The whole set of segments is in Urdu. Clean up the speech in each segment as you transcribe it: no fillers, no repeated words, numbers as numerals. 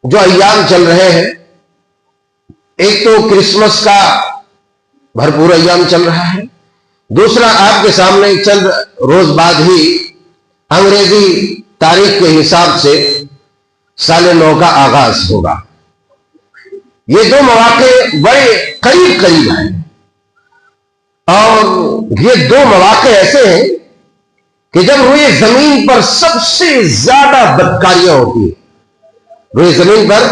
جو ایام چل رہے ہیں، ایک تو کرسمس کا بھرپور ایام چل رہا ہے، دوسرا آپ کے سامنے چند روز بعد ہی انگریزی تاریخ کے حساب سے سال نو کا آغاز ہوگا۔ یہ دو مواقع بڑے قریب قریب ہیں، اور یہ دو مواقع ایسے ہیں کہ جب روئے زمین پر سب سے زیادہ بدکاریاں ہوتی ہیں، روئے زمین پر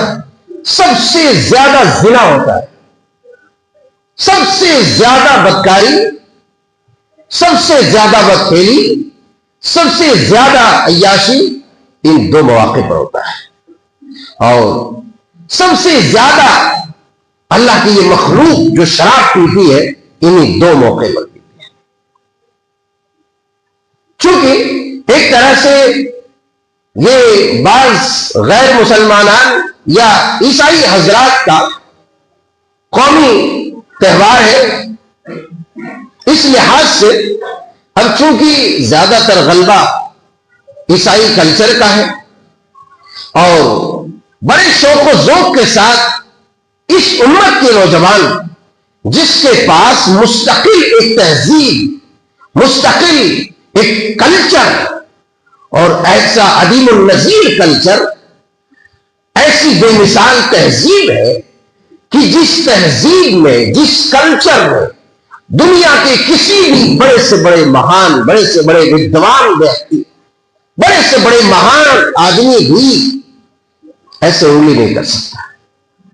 سب سے زیادہ زنا ہوتا ہے، سب سے زیادہ بدکاری، سب سے زیادہ بدکھیلی، سب سے زیادہ عیاشی ان دو مواقع پر ہوتا ہے، اور سب سے زیادہ اللہ کی یہ مخلوق جو شراب پیتی ہے انہی دو موقع پر پیتی ہے۔ چونکہ ایک طرح سے یہ بعض غیر مسلمانان یا عیسائی حضرات کا قومی تہوار ہے، اس لحاظ سے اب چونکہ زیادہ تر غلبہ عیسائی کلچر کا ہے، اور بڑے شوق و ذوق کے ساتھ اس امت کے نوجوان جس کے پاس مستقل ایک تہذیب، مستقل ایک کلچر اور ایسا عدیم النظیر کلچر، ایسی بے مثال تہذیب ہے کہ جس تہذیب میں، جس کلچر میں دنیا کے کسی بھی بڑے سے بڑے مہان، بڑے سے بڑے ودوان ویکتی، بڑے سے بڑے مہان آدمی بھی ایسے انگلی نہیں کر سکتا۔